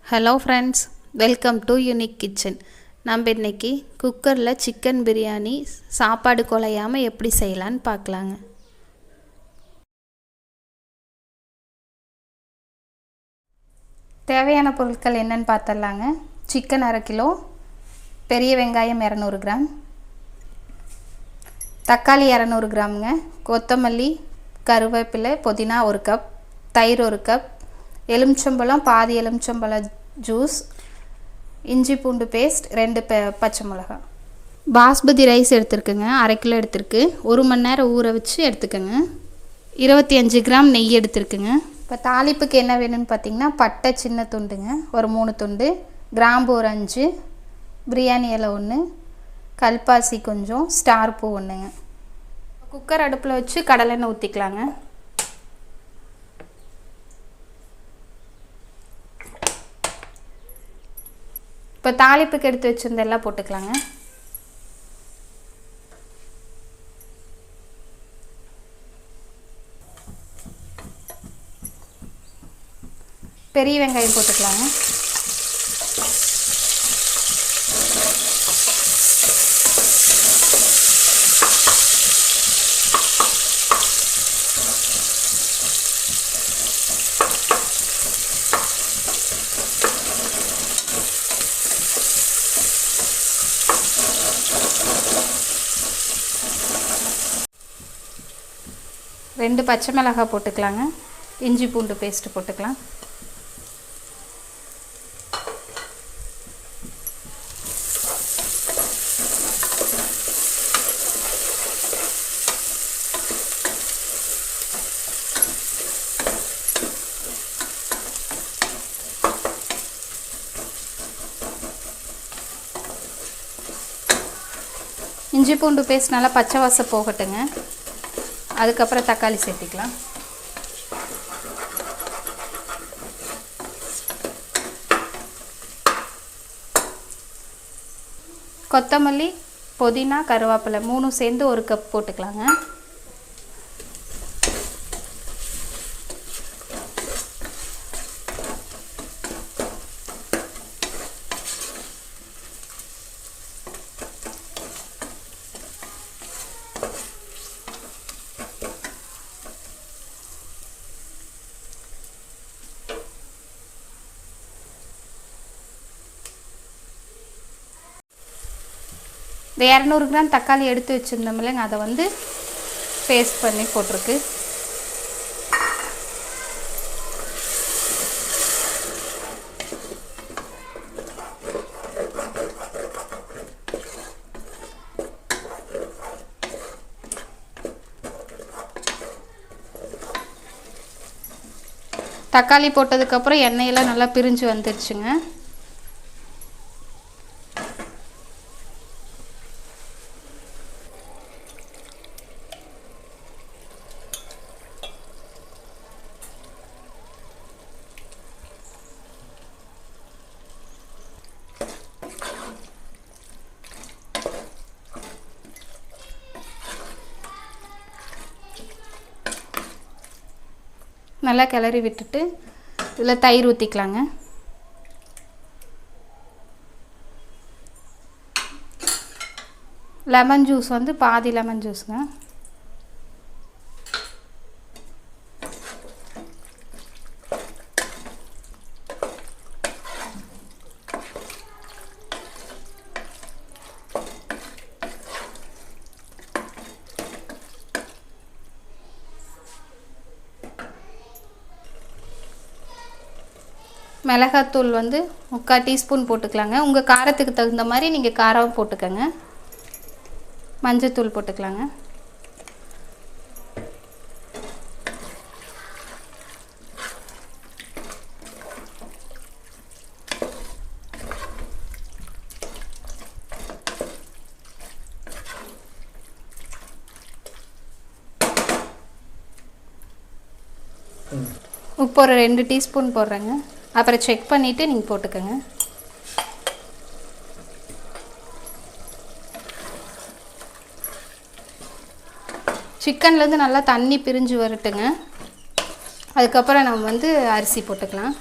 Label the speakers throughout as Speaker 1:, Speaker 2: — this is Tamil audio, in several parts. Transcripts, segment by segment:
Speaker 1: Hello friends, welcome to unique kitchen. நம்ம இன்றைக்கி குக்கரில் சிக்கன் பிரியாணி சாப்பாடு குலையாமல் எப்படி செய்யலான்னு பார்க்கலாங்க. தேவையான பொருட்கள் என்னென்னு பார்த்துடலாங்க. சிக்கன் 1/2 கிலோ, பெரிய வெங்காயம் 200 கிராம், தக்காளி 200 கிராமுங்க, கொத்தமல்லி, கருவேப்பிலை, புதினா 1 கப், தயிர் 1 கப், எலுமிச்சம்பழம் பாதி எலுமிச்சம்பழம் ஜூஸ், இஞ்சி பூண்டு பேஸ்ட் 2 பச்சை மிளகாய். பாஸ்மதி ரைஸ் எடுத்துருக்குங்க, 1/2 கிலோ எடுத்துருக்கு. 1 மணி நேரம் ஊற வச்சு எடுத்துக்கோங்க. 25 கிராம் நெய் எடுத்துருக்குங்க. இப்போ தாளிப்புக்கு என்ன வேணும்னு பார்த்தீங்கன்னா, பட்டை சின்ன துண்டுங்க ஒரு 3 துண்டு, கிராம்பு ஒரு 5, பிரியாணி இலை 1, கல்பாசி கொஞ்சம், ஸ்டார் பூ 1ங்க. குக்கர் அடுப்பில் வச்சு கடலெண்ணெய் ஊற்றிக்கலாங்க. இப்போ தாளிப்புக்கு எடுத்து வச்சுருந்தெல்லாம் போட்டுக்கலாங்க. பெரிய வெங்காயம் போட்டுக்கலாங்க. ரெண்டு பச்சை மிளகாய் போட்டுக்கலாங்க. இஞ்சி பூண்டு பேஸ்ட்டு போட்டுக்கலாம். இஞ்சி பூண்டு பேஸ்ட் நல்லா பச்சை வாசம் போகட்டுங்க. அதுக்கப்புறம் தக்காளி சேர்த்திக்கலாம். கொத்தமல்லி, புதினா, கருவேப்பிலை 3 சேர்ந்து 1 கப் போட்டுக்கலாங்க. இந்த 200 கிராம் தக்காளி எடுத்து வச்சுருந்தோம்லங்க, அதை வந்து பேஸ்ட் பண்ணி போட்டிருக்கு. தக்காளி போட்டதுக்கப்புறம் எண்ணெயெல்லாம் நல்லா பிரிஞ்சு வந்துருச்சுங்க. நல்லா கிளறி விட்டுட்டு இதில் தயிர் ஊற்றிக்கலாங்க. லெமன் ஜூஸ் வந்து பாதி லெமன் ஜூஸுங்க. மிளகாத்தூள் வந்து 3/4 டீஸ்பூன் போட்டுக்கலாங்க. உங்கள் காரத்துக்கு தகுந்த மாதிரி நீங்கள் காரம் போட்டுக்கோங்க. மஞ்சத்தூள் போட்டுக்கலாங்க. உப்பு ஒரு 2 டீஸ்பூன் போடுறேங்க. அப்புறம் செக் பண்ணிவிட்டு நீங்கள் போட்டுக்கோங்க. சிக்கன்லேருந்து நல்லா தண்ணி பிரிஞ்சு வரட்டுங்க. அதுக்கப்புறம் நம்ம வந்து அரிசி போட்டுக்கலாம்.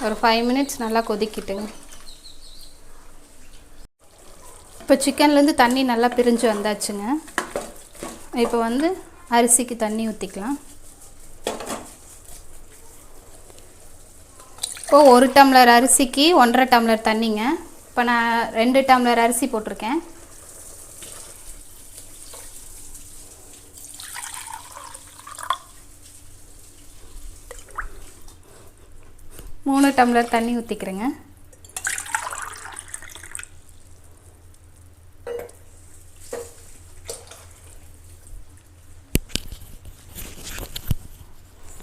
Speaker 1: ஒரு 5 மினிட்ஸ் நல்லா கொதிக்கிட்டுங்க. இப்போ சிக்கன்லேருந்து தண்ணி நல்லா பிரிஞ்சு வந்தாச்சுங்க. இப்போ வந்து அரிசிக்கு தண்ணி ஊற்றிக்கலாம். இப்போது 1 டம்ளர் அரிசிக்கு 1.5 டம்ளர் தண்ணிங்க. இப்போ நான் 2 டம்ளர் அரிசி போட்டிருக்கேன். மூணு டம்ளர் தண்ணி ஊற்றிக்கிறேங்க.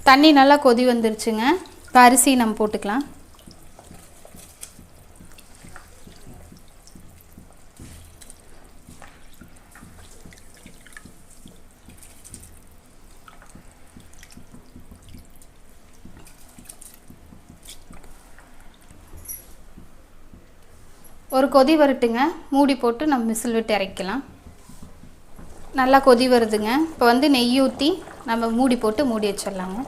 Speaker 1: தண்ணி நல்லா கொதி வந்துருச்சுங்க. இப்போ அரிசி நம்ம போட்டுக்கலாம். ஒரு கொதி வரட்டுங்க. மூடி போட்டு நம்ம விசில் விட்டு இறக்கலாம். நல்லா கொதி வருதுங்க. இப்போ வந்து நெய் ஊற்றி நம்ம மூடி போட்டு மூடி வச்சிடலாங்க.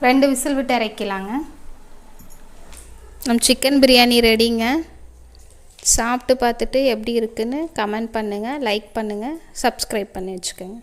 Speaker 1: ரெண்டு விசில் விட்டு இறக்கலாங்க. நம்ம சிக்கன் பிரியாணி ரெடிங்க. சாப்பிட்டு பார்த்துட்டு எப்படி இருக்குன்னு கமெண்ட் பண்ணுங்கள், லைக் பண்ணுங்கள், சப்ஸ்கிரைப் பண்ணி வச்சுக்கோங்க.